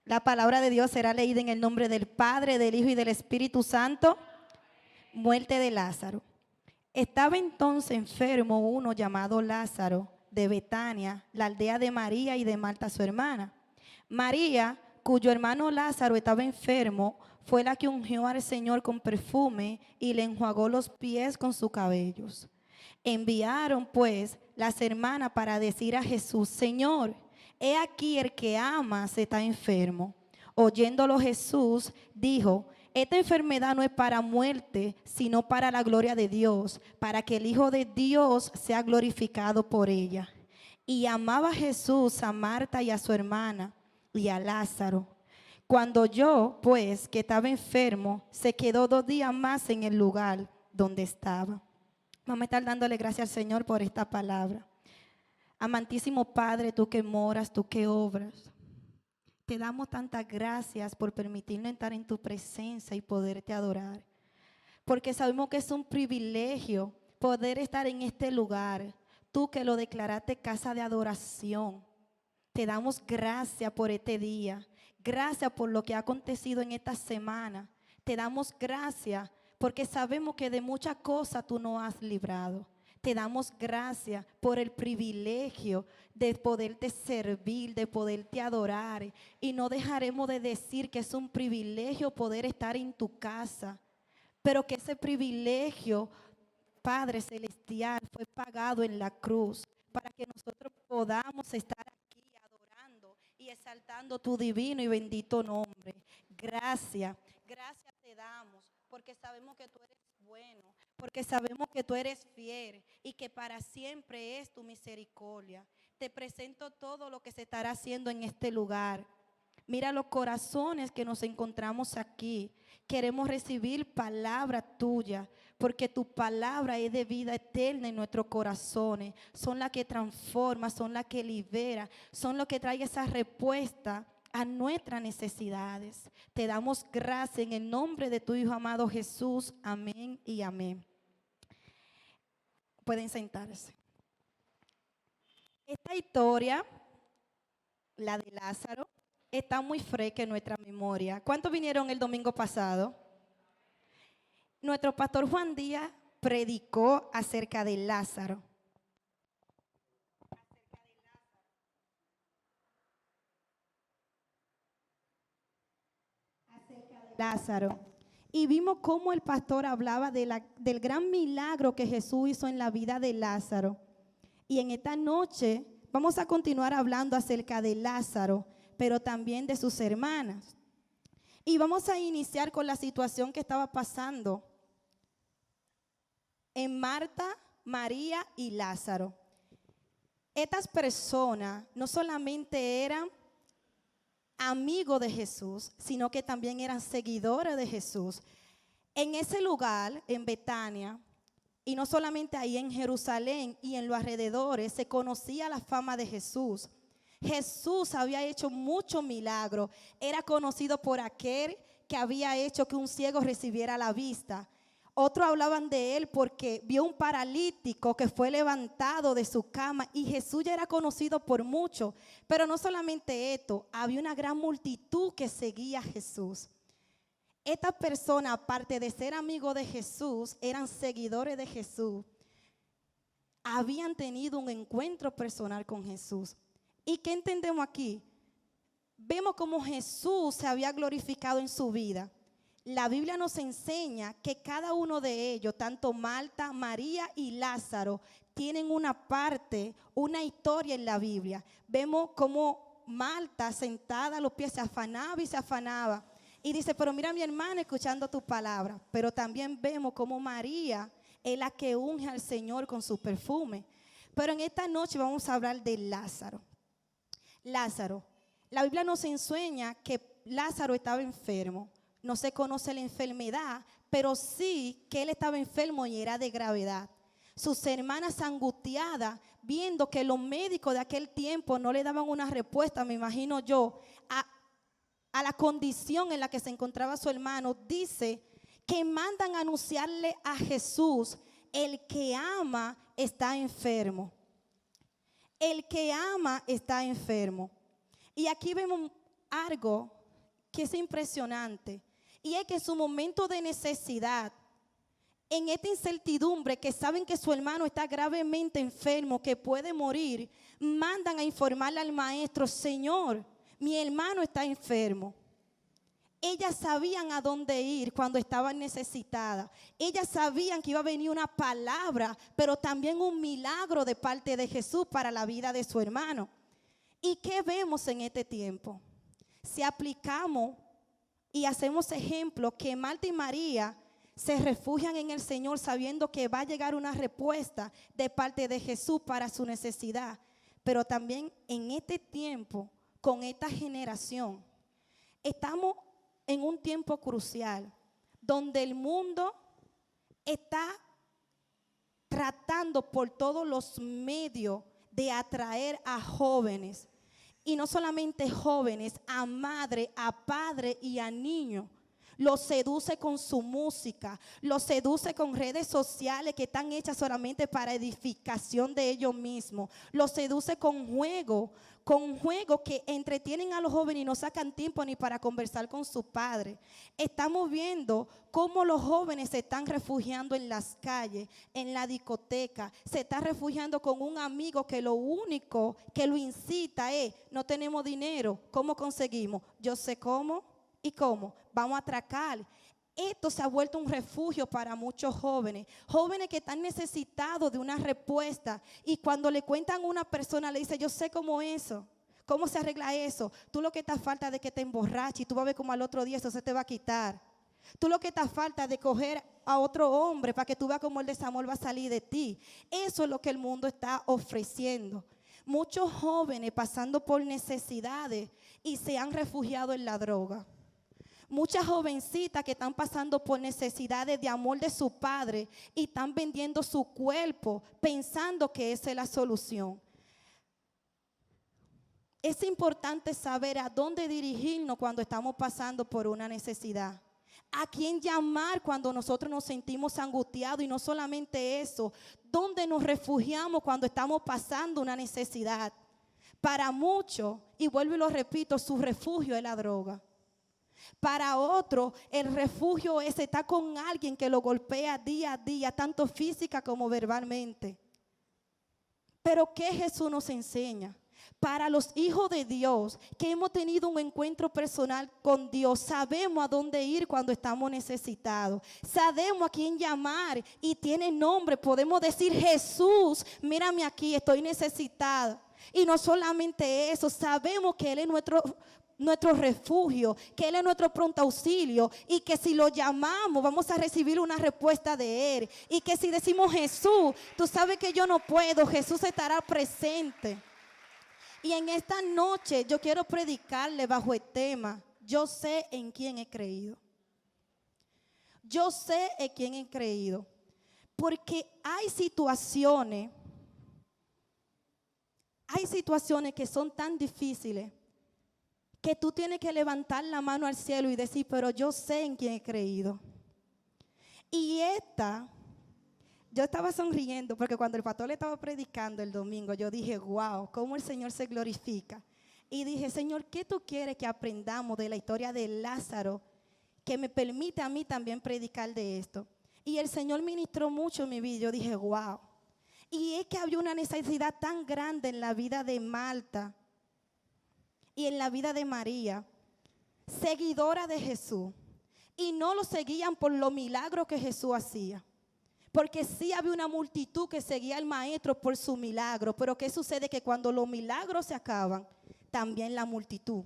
La palabra de Dios será leída en el nombre del Padre, del Hijo y del Espíritu Santo. Muerte de Lázaro. Estaba entonces enfermo uno llamado Lázaro de Betania, la aldea de María y de Marta su hermana. María, cuyo hermano Lázaro estaba enfermo, fue la que ungió al Señor con perfume y le enjuagó los pies con sus cabellos. Enviaron pues las hermanas para decir a Jesús: Señor, he aquí el que amas está enfermo. Oyéndolo Jesús dijo: esta enfermedad no es para muerte, sino para la gloria de Dios, para que el Hijo de Dios sea glorificado por ella. Y amaba Jesús a Marta y a su hermana y a Lázaro. Cuando oyó, pues, que estaba enfermo, se quedó 2 días más en el lugar donde estaba. Vamos a estar dándole gracias al Señor por esta palabra. Amantísimo Padre, tú que moras, tú que obras, te damos tantas gracias por permitirnos estar en tu presencia y poderte adorar. Porque sabemos que es un privilegio poder estar en este lugar. Tú que lo declaraste casa de adoración. Te damos gracias por este día. Gracias por lo que ha acontecido en esta semana. Te damos gracias porque sabemos que de muchas cosas tú nos has librado. Te damos gracias por el privilegio de poderte servir, de poderte adorar. Y no dejaremos de decir que es un privilegio poder estar en tu casa. Pero que ese privilegio, Padre Celestial, fue pagado en la cruz para que nosotros podamos estar aquí adorando y exaltando tu divino y bendito nombre. Gracias, gracias te damos porque sabemos que tú eres bueno, porque sabemos que tú eres fiel y que para siempre es tu misericordia. Te presento todo lo que se estará haciendo en este lugar. Mira los corazones que nos encontramos aquí. Queremos recibir palabra tuya, porque tu palabra es de vida eterna en nuestros corazones. Son las que transforman, son las que liberan, son las que traen esa respuesta a nuestras necesidades. Te damos gracias en el nombre de tu Hijo amado Jesús. Amén y amén. Pueden sentarse. Esta historia, la de Lázaro, está muy fresca en nuestra memoria. ¿Cuántos vinieron el domingo pasado? Nuestro pastor Juan Díaz predicó acerca de Lázaro. Lázaro. Y vimos cómo el pastor hablaba del gran milagro que Jesús hizo en la vida de Lázaro. Y en esta noche vamos a continuar hablando acerca de Lázaro, pero también de sus hermanas. Y vamos a iniciar con la situación que estaba pasando en Marta, María y Lázaro. Estas personas no solamente eran amigos de Jesús, sino que también eran seguidores de Jesús. En ese lugar, en Betania, y no solamente ahí en Jerusalén y en los alrededores, se conocía la fama de Jesús. Jesús había hecho muchos milagros. Era conocido por aquel que había hecho que un ciego recibiera la vista. Otros hablaban de él porque vio un paralítico que fue levantado de su cama y Jesús ya era conocido por muchos. Pero no solamente esto, había una gran multitud que seguía a Jesús. Estas personas, aparte de ser amigos de Jesús, eran seguidores de Jesús. Habían tenido un encuentro personal con Jesús. ¿Y qué entendemos aquí? Vemos cómo Jesús se había glorificado en su vida. La Biblia nos enseña que cada uno de ellos, tanto Marta, María y Lázaro, tienen una parte, una historia en la Biblia. Vemos cómo Marta, sentada a los pies, se afanaba y se afanaba. Y dice, pero mira a mi hermana escuchando tu palabra. Pero también vemos cómo María es la que unge al Señor con su perfume. Pero en esta noche vamos a hablar de Lázaro. Lázaro, la Biblia nos enseña que Lázaro estaba enfermo. No se conoce la enfermedad, pero sí que él estaba enfermo y era de gravedad. Sus hermanas angustiadas, viendo que los médicos de aquel tiempo no le daban una respuesta, me imagino yo, a la condición en la que se encontraba su hermano, dice que mandan a anunciarle a Jesús: el que ama está enfermo. El que ama está enfermo. Y aquí vemos algo que es impresionante. Y es que en su momento de necesidad, en esta incertidumbre que saben que su hermano está gravemente enfermo, que puede morir, mandan a informarle al maestro: Señor, mi hermano está enfermo. Ellas sabían a dónde ir cuando estaban necesitadas. Ellas sabían que iba a venir una palabra, pero también un milagro de parte de Jesús para la vida de su hermano. ¿Y qué vemos en este tiempo? Si aplicamos y hacemos ejemplo que Marta y María se refugian en el Señor sabiendo que va a llegar una respuesta de parte de Jesús para su necesidad. Pero también en este tiempo, con esta generación, estamos en un tiempo crucial donde el mundo está tratando por todos los medios de atraer a jóvenes, y no solamente jóvenes, a madre, a padre y a niños. Los seduce con su música, los seduce con redes sociales que están hechas solamente para edificación de ellos mismos. Los seduce con juegos que entretienen a los jóvenes y no sacan tiempo ni para conversar con su padre. Estamos viendo cómo los jóvenes se están refugiando en las calles, en la discoteca. Se está refugiando con un amigo que lo único que lo incita es: no tenemos dinero, ¿cómo conseguimos? Yo sé cómo. ¿Y cómo? Vamos a atracar. Esto se ha vuelto un refugio para muchos jóvenes. Jóvenes que están necesitados de una respuesta. Y cuando le cuentan a una persona, le dice: yo sé cómo eso. ¿Cómo se arregla eso? Tú lo que te falta de que te emborraches y tú vas a ver como al otro día eso se te va a quitar. Tú lo que te falta de coger a otro hombre para que tú veas cómo el desamor va a salir de ti. Eso es lo que el mundo está ofreciendo. Muchos jóvenes pasando por necesidades y se han refugiado en la droga. Muchas jovencitas que están pasando por necesidades de amor de su padre y están vendiendo su cuerpo pensando que esa es la solución. Es importante saber a dónde dirigirnos cuando estamos pasando por una necesidad. A quién llamar cuando nosotros nos sentimos angustiados, y no solamente eso, dónde nos refugiamos cuando estamos pasando una necesidad. Para muchos, y vuelvo y lo repito, su refugio es la droga. Para otro, el refugio es estar con alguien que lo golpea día a día, tanto física como verbalmente. Pero ¿qué Jesús nos enseña? Para los hijos de Dios que hemos tenido un encuentro personal con Dios, sabemos a dónde ir cuando estamos necesitados. Sabemos a quién llamar y tiene nombre. Podemos decir: Jesús, mírame aquí, estoy necesitada. Y no solamente eso, sabemos que Él es nuestro refugio, que Él es nuestro pronto auxilio, y que si lo llamamos vamos a recibir una respuesta de Él, y que si decimos: Jesús, tú sabes que yo no puedo, Jesús estará presente. Y en esta noche yo quiero predicarle bajo el tema: yo sé en quién he creído. Yo sé en quién he creído, porque hay situaciones que son tan difíciles que tú tienes que levantar la mano al cielo y decir: pero yo sé en quién he creído. Y yo estaba sonriendo porque cuando el pastor le estaba predicando el domingo, yo dije: wow, cómo el Señor se glorifica. Y dije: Señor, ¿qué tú quieres que aprendamos de la historia de Lázaro que me permite a mí también predicar de esto? Y el Señor ministró mucho en mi vida. Yo dije: wow. Y es que había una necesidad tan grande en la vida de Marta y en la vida de María, seguidora de Jesús, y no lo seguían por los milagros que Jesús hacía, porque sí había una multitud que seguía al maestro por su milagro. Pero ¿qué sucede? Que cuando los milagros se acaban, también la multitud.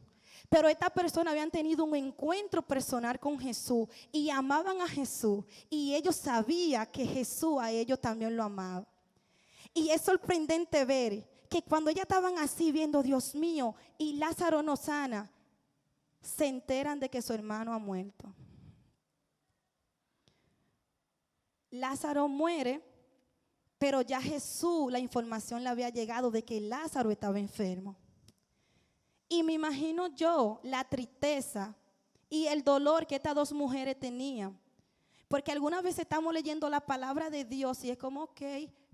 Pero estas personas habían tenido un encuentro personal con Jesús y amaban a Jesús, y ellos sabían que Jesús a ellos también lo amaba. Y es sorprendente ver que cuando ellas estaban así viendo: Dios mío, y Lázaro no sana, se enteran de que su hermano ha muerto. Lázaro muere, pero ya Jesús, la información le había llegado de que Lázaro estaba enfermo. Y me imagino yo la tristeza y el dolor que estas dos mujeres tenían. Porque algunas veces estamos leyendo la palabra de Dios y es como: ok,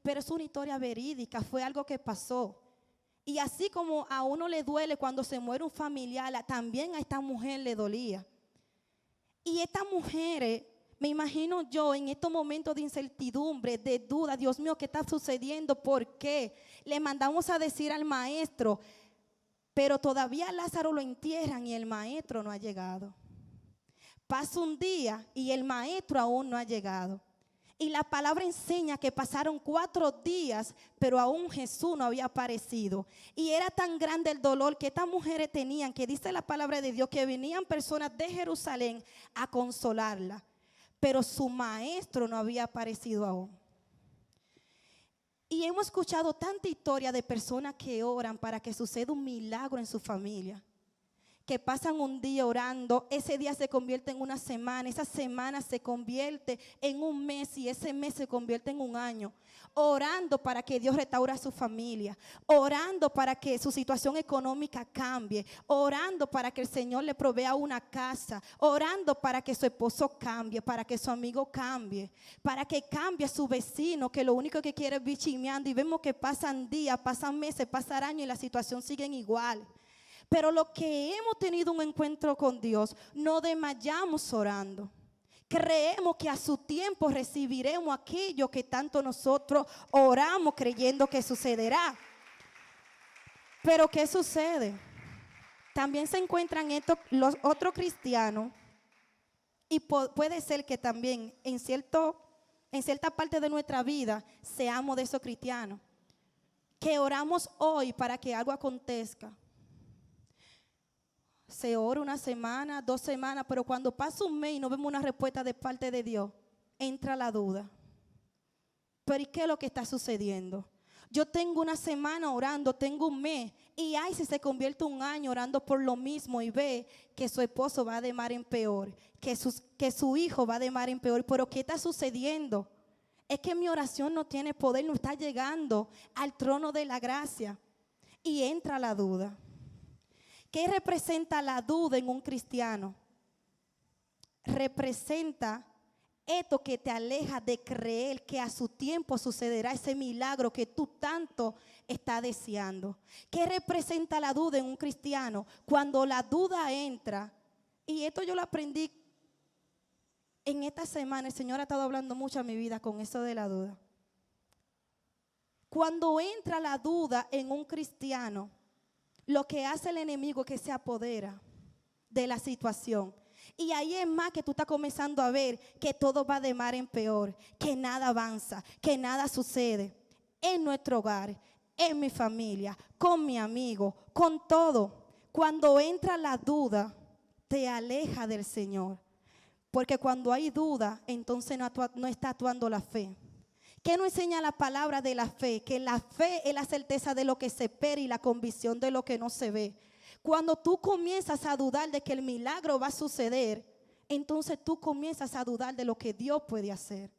pero es una historia verídica, fue algo que pasó. Y así como a uno le duele cuando se muere un familiar, también a esta mujer le dolía. Y estas mujeres, me imagino yo en estos momentos de incertidumbre, de duda, Dios mío, ¿qué está sucediendo? ¿Por qué? Le mandamos a decir al maestro, pero todavía Lázaro lo entierran y el maestro no ha llegado. Pasa un día y el maestro aún no ha llegado. Y la palabra enseña que pasaron 4 días, pero aún Jesús no había aparecido. Y era tan grande el dolor que estas mujeres tenían, que dice la palabra de Dios, que venían personas de Jerusalén a consolarla. Pero su maestro no había aparecido aún. Y hemos escuchado tanta historia de personas que oran para que suceda un milagro en su familia. Que pasan un día orando, ese día se convierte en una semana, esa semana se convierte en un mes y ese mes se convierte en un año. Orando para que Dios restaure a su familia, orando para que su situación económica cambie, orando para que el Señor le provea una casa, orando para que su esposo cambie, para que su amigo cambie, para que cambie su vecino que lo único que quiere es bichimeando y vemos que pasan días, pasan meses, pasan años y la situación sigue igual. Pero lo que hemos tenido un encuentro con Dios, no desmayamos orando. Creemos que a su tiempo recibiremos aquello que tanto nosotros oramos creyendo que sucederá. Pero ¿qué sucede? También se encuentran los otros cristianos y puede ser que también en cierta parte de nuestra vida seamos de esos cristianos. Que oramos hoy para que algo acontezca. Se ora una semana, 2 semanas, pero cuando pasa un mes y no vemos una respuesta de parte de Dios, entra la duda. Pero ¿y qué es lo que está sucediendo? Yo tengo una semana orando, tengo un mes, y ay, si se convierte un año orando por lo mismo y ve que su esposo va de mal en peor, que su hijo va de mal en peor, pero ¿qué está sucediendo? Es que mi oración no tiene poder, no está llegando al trono de la gracia, y entra la duda. ¿Qué representa la duda en un cristiano? Representa esto que te aleja de creer que a su tiempo sucederá ese milagro que tú tanto estás deseando. ¿Qué representa la duda en un cristiano? Cuando la duda entra, y esto yo lo aprendí en esta semana, el Señor ha estado hablando mucho a mi vida con eso de la duda. Cuando entra la duda en un cristiano, lo que hace el enemigo es que se apodera de la situación. Y ahí es más que tú estás comenzando a ver que todo va de mal en peor, que nada avanza, que nada sucede en nuestro hogar, en mi familia, con mi amigo, con todo. Cuando entra la duda, te aleja del Señor. Porque cuando hay duda, entonces no está actuando la fe. ¿Qué nos enseña la palabra de la fe? Que la fe es la certeza de lo que se espera y la convicción de lo que no se ve. Cuando tú comienzas a dudar de que el milagro va a suceder, entonces tú comienzas a dudar de lo que Dios puede hacer.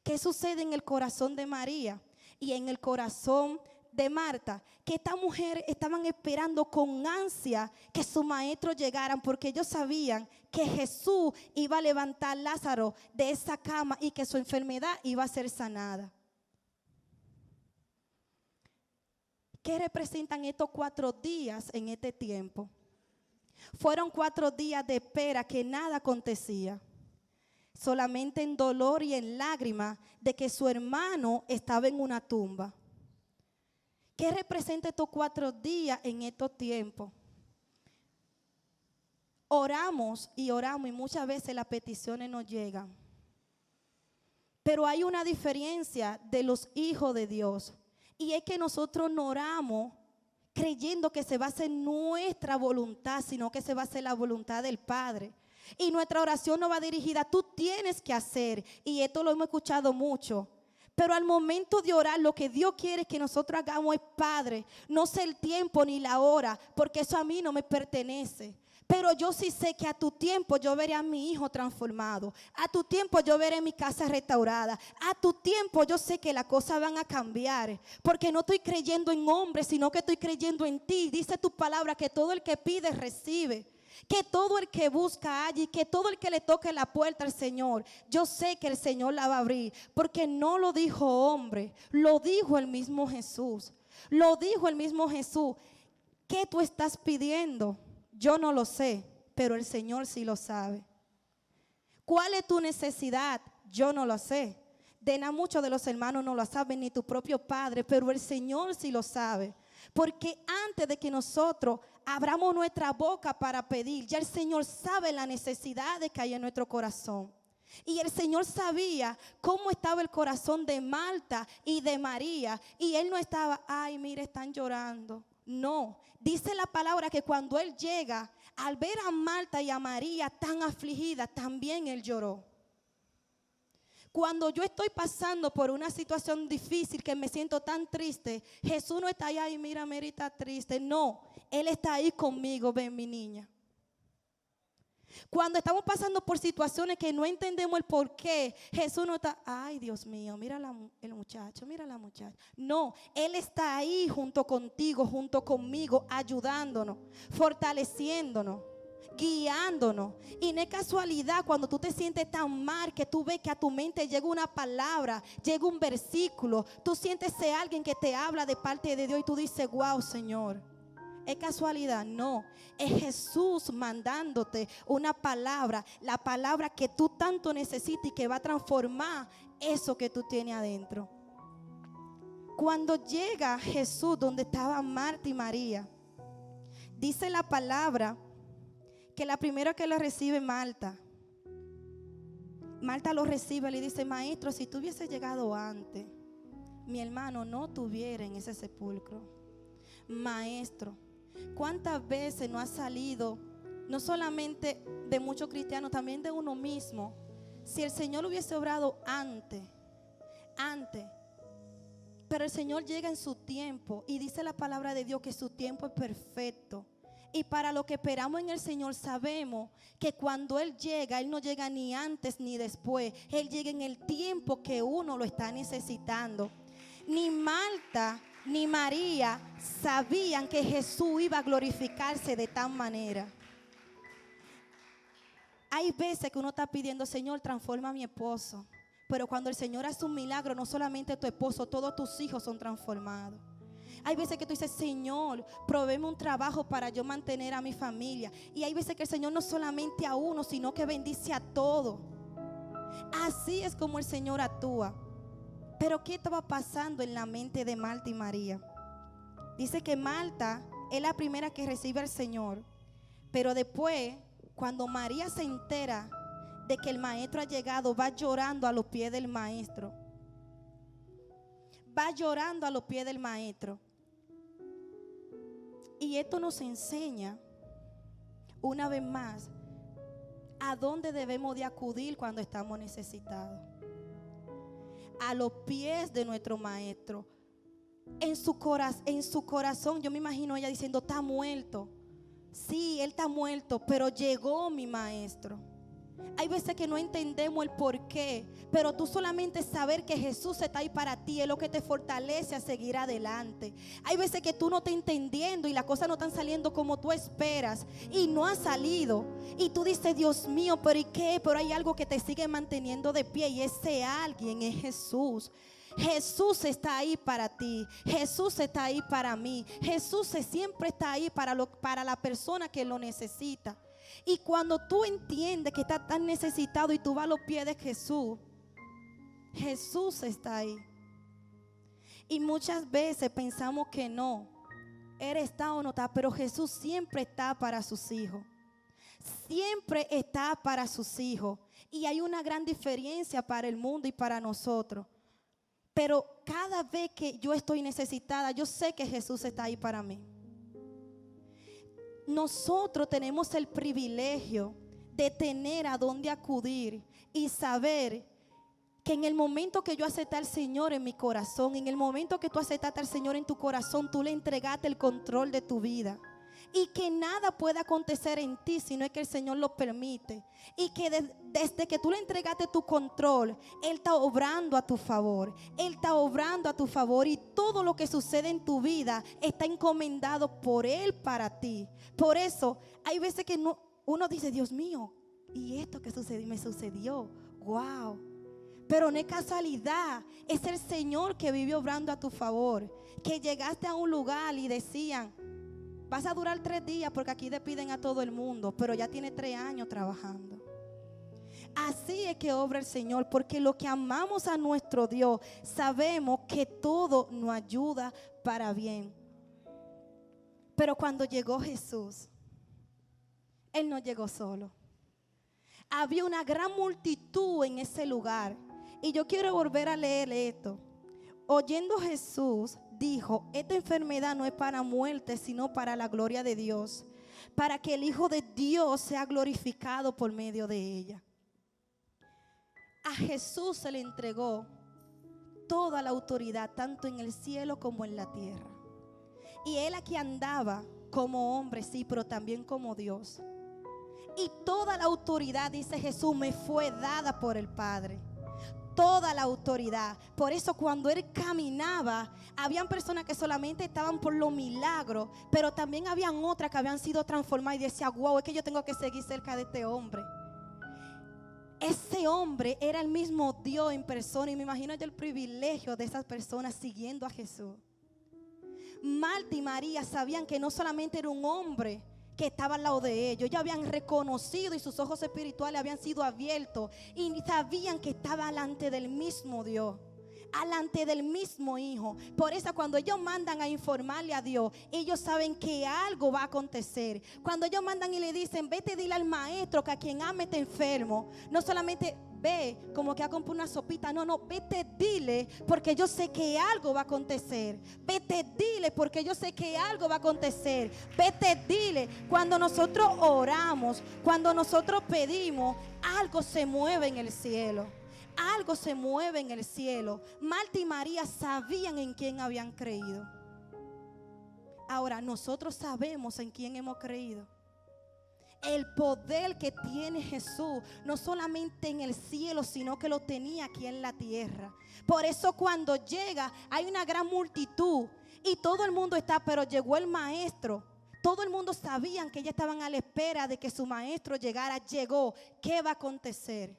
¿Qué sucede en el corazón de María y en el corazón de Marta? Que estas mujeres estaban esperando con ansia que su maestro llegaran, porque ellos sabían que Jesús iba a levantar a Lázaro de esa cama y que su enfermedad iba a ser sanada. ¿Qué representan estos 4 días en este tiempo? Fueron 4 días de espera que nada acontecía. Solamente en dolor y en lágrimas de que su hermano estaba en una tumba. ¿Qué representa estos 4 días en estos tiempos? Oramos y muchas veces las peticiones no llegan. Pero hay una diferencia de los hijos de Dios. Y es que nosotros no oramos creyendo que se va a hacer nuestra voluntad, sino que se va a hacer la voluntad del Padre. Y nuestra oración no va dirigida, tú tienes que hacer. Y esto lo hemos escuchado mucho. Pero al momento de orar, lo que Dios quiere que nosotros hagamos es, Padre, no sé el tiempo ni la hora, porque eso a mí no me pertenece. Pero yo sí sé que a tu tiempo yo veré a mi hijo transformado. A tu tiempo yo veré mi casa restaurada. A tu tiempo yo sé que las cosas van a cambiar. Porque no estoy creyendo en hombres, sino que estoy creyendo en ti. Dice tu palabra que todo el que pide recibe. Que todo el que busca allí, que todo el que le toque la puerta al Señor, yo sé que el Señor la va a abrir. Porque no lo dijo hombre, lo dijo el mismo Jesús. Lo dijo el mismo Jesús. ¿Qué tú estás pidiendo? Yo no lo sé, pero el Señor sí lo sabe. ¿Cuál es tu necesidad? Yo no lo sé. Muchos de los hermanos no lo saben, ni tu propio Padre, pero el Señor sí lo sabe. Porque antes de que nosotros abramos nuestra boca para pedir, ya el Señor sabe las necesidades que hay en nuestro corazón. Y el Señor sabía cómo estaba el corazón de Marta y de María. Y Él no estaba, ay, mire, están llorando. No, dice la palabra que cuando Él llega, al ver a Marta y a María tan afligidas, también Él lloró. Cuando yo estoy pasando por una situación difícil, que me siento tan triste, Jesús no está ahí, ay, mira, Mary está triste. No, Él está ahí conmigo, ven mi niña. Cuando estamos pasando por situaciones que no entendemos el por qué, Jesús no está, ay, Dios mío, mira el muchacho, mira la muchacha. No, Él está ahí junto contigo, junto conmigo, ayudándonos, fortaleciéndonos, guiándonos. Y no es casualidad cuando tú te sientes tan mal que tú ves que a tu mente llega una palabra, llega un versículo, tú sientes ese alguien que te habla de parte de Dios y tú dices, wow, Señor. ¿Es casualidad? No, es Jesús mandándote una palabra, la palabra que tú tanto necesitas y que va a transformar eso que tú tienes adentro. Cuando llega Jesús donde estaban Marta y María, dice la palabra que la primera que lo recibe Marta lo recibe y le dice, maestro, si tú hubieses llegado antes, mi hermano no tuviera en ese sepulcro. Maestro, ¿cuántas veces no ha salido, no solamente de muchos cristianos, también de uno mismo? Si el Señor hubiese obrado antes, pero el Señor llega en su tiempo y dice la palabra de Dios que su tiempo es perfecto. Y para lo que esperamos en el Señor sabemos que cuando Él llega, Él no llega ni antes ni después. Él llega en el tiempo que uno lo está necesitando. Ni Marta ni María sabían que Jesús iba a glorificarse de tal manera. Hay veces que uno está pidiendo, Señor, transforma a mi esposo. Pero cuando el Señor hace un milagro, no solamente tu esposo, todos tus hijos son transformados. Hay veces que tú dices, Señor, provéeme un trabajo para yo mantener a mi familia. Y hay veces que el Señor no solamente a uno, sino que bendice a todos. Así es como el Señor actúa. Pero ¿qué estaba pasando en la mente de Marta y María? Dice que Marta es la primera que recibe al Señor. Pero después, cuando María se entera de que el maestro ha llegado, va llorando a los pies del maestro. Va llorando a los pies del maestro. Y esto nos enseña, una vez más, a dónde debemos de acudir cuando estamos necesitados. A los pies de nuestro maestro. En su corazón, yo me imagino ella diciendo, está muerto. Sí, él está muerto, pero llegó mi maestro. Hay veces que no entendemos el por qué, pero tú solamente saber que Jesús está ahí para ti es lo que te fortalece a seguir adelante. Hay veces que tú no estás entendiendo y las cosas no están saliendo como tú esperas y no ha salido. Y tú dices, Dios mío, pero ¿y qué? Pero hay algo que te sigue manteniendo de pie y ese alguien es Jesús. Jesús está ahí para ti. Jesús está ahí para mí. Jesús siempre está ahí para la persona que lo necesita. Y cuando tú entiendes que estás tan necesitado y tú vas a los pies de Jesús, Jesús está ahí. Y muchas veces pensamos que no, Él está o no está, pero Jesús siempre está para sus hijos. Siempre está para sus hijos. Y hay una gran diferencia para el mundo y para nosotros. Pero cada vez que yo estoy necesitada, yo sé que Jesús está ahí para mí. Nosotros tenemos el privilegio de tener a dónde acudir y saber que en el momento que yo acepté al Señor en mi corazón, en el momento que tú aceptaste al Señor en tu corazón, tú le entregaste el control de tu vida. Y que nada puede acontecer en ti si no es que el Señor lo permite. Y que desde que tú le entregaste tu control, Él está obrando a tu favor. Él está obrando a tu favor. Y todo lo que sucede en tu vida está encomendado por Él para ti. Por eso hay veces que uno dice, Dios mío, ¿y esto que sucedió? Me sucedió. Wow. Pero no es casualidad, es el Señor que vive obrando a tu favor. Que llegaste a un lugar y decían, vas a durar 3 días porque aquí despiden a todo el mundo, pero ya tiene 3 años trabajando. Así es que obra el Señor, porque lo que amamos a nuestro Dios, sabemos que todo nos ayuda para bien. Pero cuando llegó Jesús, Él no llegó solo. Había una gran multitud en ese lugar. Y yo quiero volver a leer esto. Oyendo Jesús, dijo, esta enfermedad no es para muerte, sino para la gloria de Dios, para que el Hijo de Dios sea glorificado por medio de ella. A Jesús se le entregó toda la autoridad, tanto en el cielo como en la tierra. Y Él aquí andaba como hombre, sí, pero también como Dios. Y toda la autoridad, dice Jesús, me fue dada por el Padre. Toda la autoridad. Por eso cuando Él caminaba, habían personas que solamente estaban por los milagros, pero también habían otras que habían sido transformadas y decían, wow, es que yo tengo que seguir cerca de este hombre. Ese hombre era el mismo Dios en persona, y me imagino yo el privilegio de esas personas siguiendo a Jesús. Marta y María sabían que no solamente era un hombre que estaba al lado de ellos, ellos habían reconocido y sus ojos espirituales habían sido abiertos y sabían que estaba delante del mismo Dios, delante del mismo Hijo. Por eso cuando ellos mandan a informarle a Dios, ellos saben que algo va a acontecer. Cuando ellos mandan y le dicen, vete, dile al maestro que a quien ame está enfermo, no solamente ve como que ha comprado una sopita, no, vete, dile, porque yo sé que algo va a acontecer. Vete, dile, porque yo sé que algo va a acontecer. Vete, dile. Cuando nosotros oramos, cuando nosotros pedimos, algo se mueve en el cielo. Algo se mueve en el cielo. Marta y María sabían en quién habían creído. Ahora nosotros sabemos en quién hemos creído. El poder que tiene Jesús, no solamente en el cielo, sino que lo tenía aquí en la tierra. Por eso cuando llega, hay una gran multitud y todo el mundo está, pero llegó el maestro. Todo el mundo sabían que ellos estaban a la espera de que su maestro llegara. Llegó. ¿Qué va a acontecer?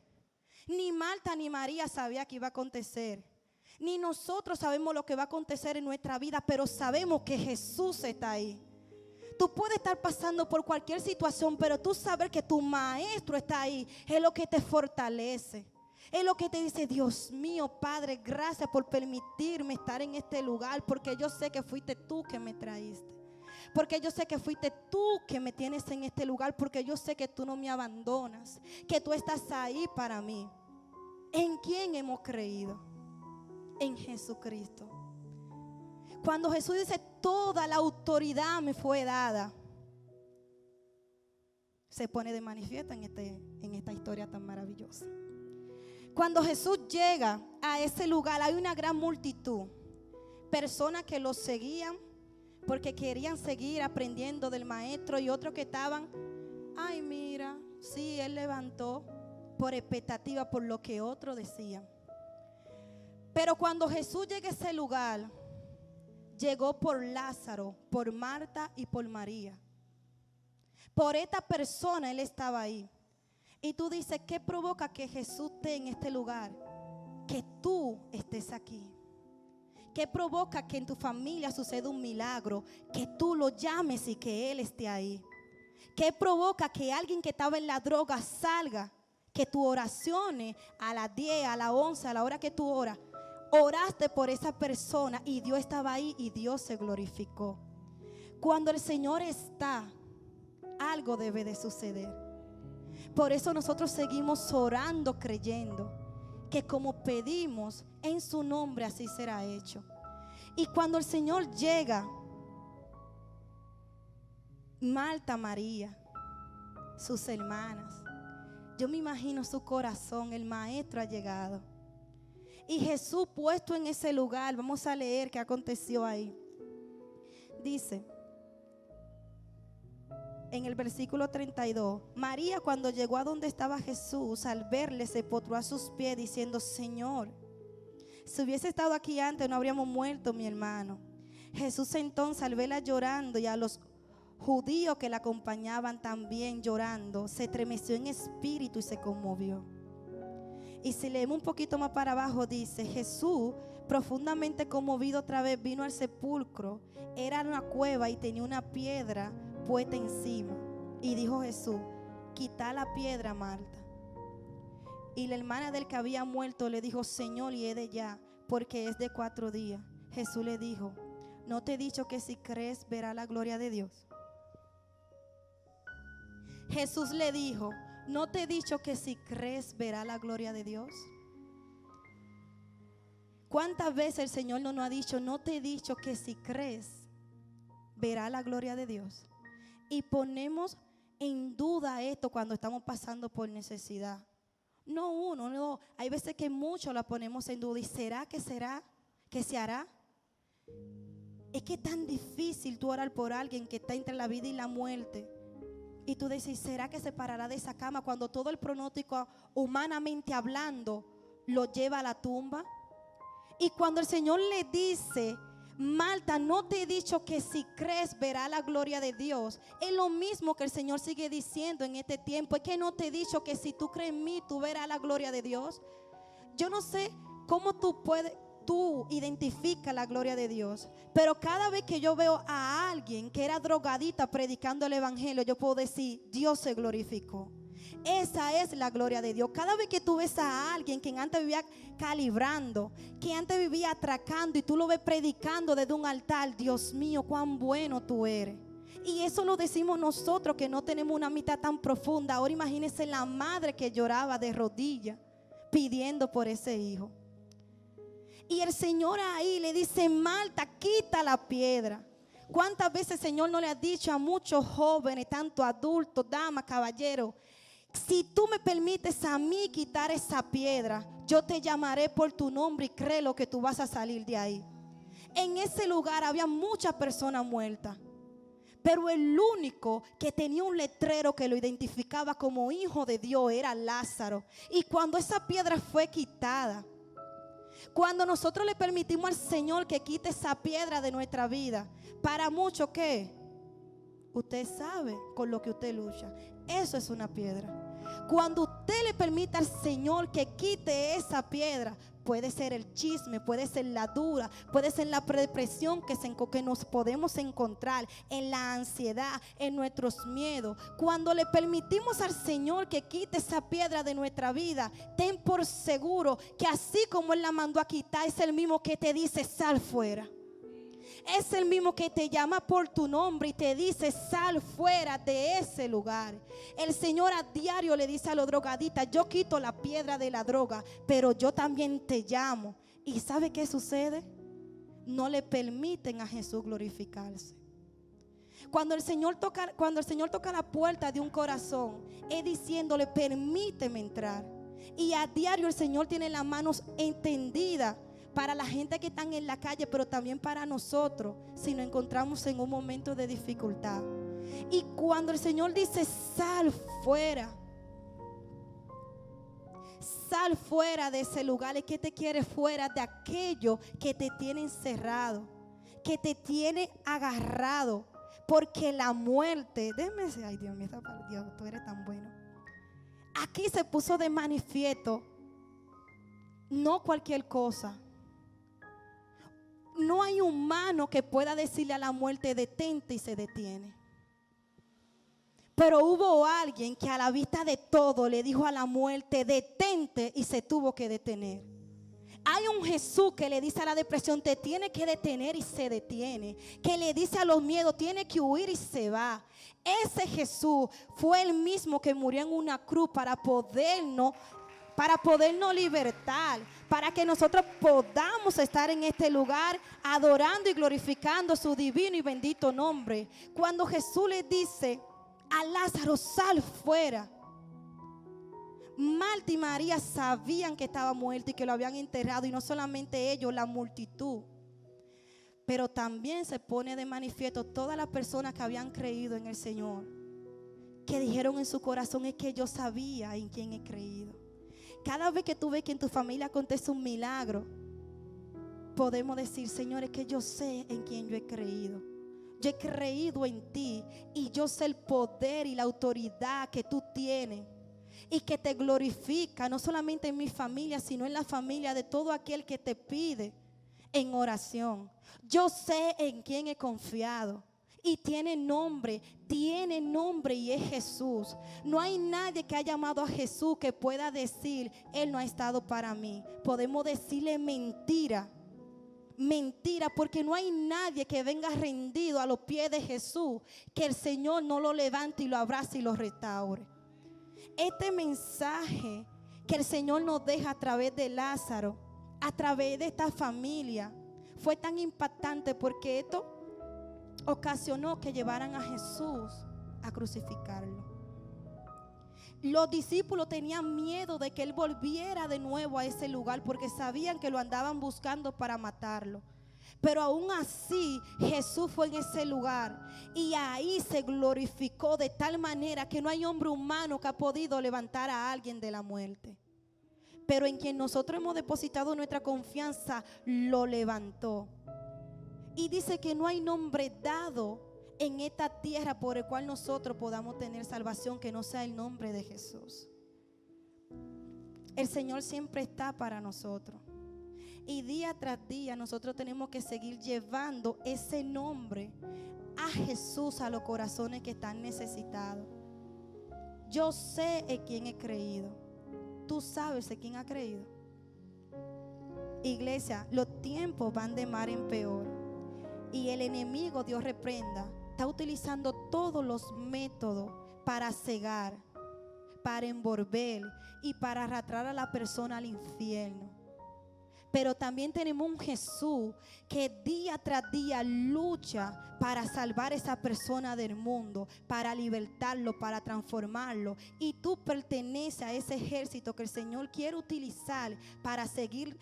Ni Marta ni María sabía que iba a acontecer. Ni nosotros sabemos lo que va a acontecer en nuestra vida, pero sabemos que Jesús está ahí. Tú puedes estar pasando por cualquier situación, pero tú saber que tu maestro está ahí es lo que te fortalece. Es lo que te dice, Dios mío, Padre, gracias por permitirme estar en este lugar, porque yo sé que fuiste tú que me traíste. Porque yo sé que fuiste tú que me tienes en este lugar, porque yo sé que tú no me abandonas, que tú estás ahí para mí. ¿En quién hemos creído? En Jesucristo. Cuando Jesús dice, toda la autoridad me fue dada, se pone de manifiesto en esta historia tan maravillosa. Cuando Jesús llega a ese lugar, hay una gran multitud, personas que lo seguían porque querían seguir aprendiendo del maestro, y otros que estaban, ay, mira, sí, Él levantó, por expectativa, por lo que otros decían. Pero cuando Jesús llega a ese lugar, llegó por Lázaro, por Marta y por María. Por esta persona Él estaba ahí. Y tú dices, ¿qué provoca que Jesús esté en este lugar? Que tú estés aquí. ¿Qué provoca que en tu familia suceda un milagro? Que tú lo llames y que Él esté ahí. ¿Qué provoca que alguien que estaba en la droga salga? Que tus oraciones a las 10, a las 11, a la hora que tú oras, oraste por esa persona y Dios estaba ahí y Dios se glorificó. Cuando el Señor está, algo debe de suceder. Por eso nosotros seguimos orando, creyendo que como pedimos en su nombre, así será hecho. Y cuando el Señor llega, Marta, María, sus hermanas, yo me imagino su corazón, el maestro ha llegado. Y Jesús puesto en ese lugar, vamos a leer qué aconteció ahí. Dice en el versículo 32, María, cuando llegó a donde estaba Jesús, al verle se postró a sus pies diciendo, Señor, si hubiese estado aquí antes no habríamos muerto mi hermano. Jesús entonces, al verla llorando y a los judíos que la acompañaban también llorando, se estremeció en espíritu y se conmovió. Y si leemos un poquito más para abajo, dice: Jesús, profundamente conmovido otra vez, vino al sepulcro. Era una cueva y tenía una piedra puesta encima. Y dijo Jesús: quita la piedra, Marta. Y la hermana del que había muerto le dijo: Señor, hiede ya, porque es de 4 días. Jesús le dijo: ¿no te he dicho que si crees verás la gloria de Dios? Jesús le dijo: ¿no te he dicho que si crees verás la gloria de Dios? ¿Cuántas veces el Señor no nos ha dicho: no te he dicho que si crees verás la gloria de Dios? Y ponemos en duda esto cuando estamos pasando por necesidad. No uno, no. Hay veces que muchos la ponemos en duda. ¿Y será que se hará? Es que es tan difícil tú orar por alguien que está entre la vida y la muerte. Y tú dices: ¿será que se parará de esa cama? Cuando todo el pronóstico, humanamente hablando, lo lleva a la tumba. Y cuando el Señor le dice: Marta, no te he dicho que si crees verá la gloria de Dios, es lo mismo que el Señor sigue diciendo en este tiempo. Es que no te he dicho que si tú crees en mí, tú verás la gloria de Dios. Yo no sé cómo tú identificas la gloria de Dios, pero cada vez que yo veo a alguien que era drogadita predicando el evangelio, yo puedo decir: Dios se glorificó. Esa es la gloria de Dios. Cada vez que tú ves a alguien que antes vivía calibrando, que antes vivía atracando, y tú lo ves predicando desde un altar: Dios mío, cuán bueno tú eres. Y eso lo decimos nosotros que no tenemos una amistad tan profunda. Ahora imagínense la madre que lloraba de rodillas pidiendo por ese hijo. Y el Señor ahí le dice: Marta, quita la piedra. ¿Cuántas veces el Señor no le ha dicho a muchos jóvenes, tanto adultos, damas, caballeros: si tú me permites a mí quitar esa piedra, yo te llamaré por tu nombre y créelo que tú vas a salir de ahí? En ese lugar había muchas personas muertas, pero el único que tenía un letrero que lo identificaba como hijo de Dios era Lázaro. Y cuando esa piedra fue quitada, cuando nosotros le permitimos al Señor que quite esa piedra de nuestra vida, para muchos, ¿qué? Usted sabe con lo que usted lucha. Eso es una piedra. Cuando usted le permite al Señor que quite esa piedra, puede ser el chisme, puede ser la duda, puede ser la depresión que nos podemos encontrar, en la ansiedad, en nuestros miedos. Cuando le permitimos al Señor que quite esa piedra de nuestra vida, ten por seguro que así como Él la mandó a quitar, es el mismo que te dice: sal fuera. Es el mismo que te llama por tu nombre y te dice: sal fuera de ese lugar. El Señor a diario le dice a los drogadictos: yo quito la piedra de la droga, pero yo también te llamo. ¿Y sabe qué sucede? No le permiten a Jesús glorificarse. Cuando el Señor toca la puerta de un corazón, es diciéndole: permíteme entrar. Y a diario el Señor tiene las manos extendidas para la gente que están en la calle, pero también para nosotros si nos encontramos en un momento de dificultad. Y cuando el Señor dice: sal fuera de ese lugar, es que te quiere fuera de aquello que te tiene encerrado, que te tiene agarrado. Porque la muerte, ay Dios mío, Dios, tú eres tan bueno. Aquí se puso de manifiesto no cualquier cosa. No hay humano que pueda decirle a la muerte: detente, y se detiene. Pero hubo alguien que a la vista de todo le dijo a la muerte: detente, y se tuvo que detener. Hay un Jesús que le dice a la depresión: te tiene que detener, y se detiene. Que le dice a los miedos: tiene que huir, y se va. Ese Jesús fue el mismo que murió en una cruz para podernos libertar, para que nosotros podamos estar en este lugar adorando y glorificando su divino y bendito nombre. Cuando Jesús le dice a Lázaro: sal fuera, Marta y María sabían que estaba muerto y que lo habían enterrado, y no solamente ellos, la multitud. Pero también se pone de manifiesto todas las personas que habían creído en el Señor, que dijeron en su corazón: es que yo sabía en quién he creído. Cada vez que tú ves que en tu familia acontece un milagro, podemos decir: Señor, es que yo sé en quién yo he creído. Yo he creído en ti y yo sé el poder y la autoridad que tú tienes. y que te glorifica, no solamente en mi familia, sino en la familia de todo aquel que te pide en oración. Yo sé en quién he confiado. Y tiene nombre y es Jesús. No hay nadie que haya llamado a Jesús que pueda decir, Él no ha estado para mí. Podemos decirle mentira, porque no hay nadie que venga rendido a los pies de Jesús, que el Señor no lo levante y lo abrace y lo restaure. Este mensaje que el Señor nos deja a través de Lázaro, a través de esta familia, fue tan impactante porque esto ocasionó que llevaran a Jesús a crucificarlo. Los discípulos tenían miedo de que Él volviera de nuevo a ese lugar porque sabían que lo andaban buscando para matarlo. Pero aún así Jesús fue en ese lugar y ahí se glorificó de tal manera que no hay hombre humano que ha podido levantar a alguien de la muerte. Pero en quien nosotros hemos depositado nuestra confianza, lo levantó. Y dice que no hay nombre dado en esta tierra por el cual nosotros podamos tener salvación que no sea el nombre de Jesús. El Señor siempre está para nosotros. Y día tras día nosotros tenemos que seguir llevando ese nombre a Jesús a los corazones que están necesitados. Yo sé en quién he creído. Tú sabes en quién ha creído. Iglesia, los tiempos van de mal en peor. Y el enemigo, Dios reprenda, está utilizando todos los métodos para cegar, para envolver y para arrastrar a la persona al infierno. Pero también tenemos un Jesús que día tras día lucha para salvar a esa persona del mundo, para libertarlo, para transformarlo. Y tú perteneces a ese ejército que el Señor quiere utilizar para seguir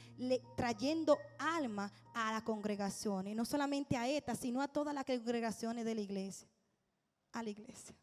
trayendo alma a la congregación. Y no solamente a esta, sino a todas las congregaciones de la iglesia. A la iglesia.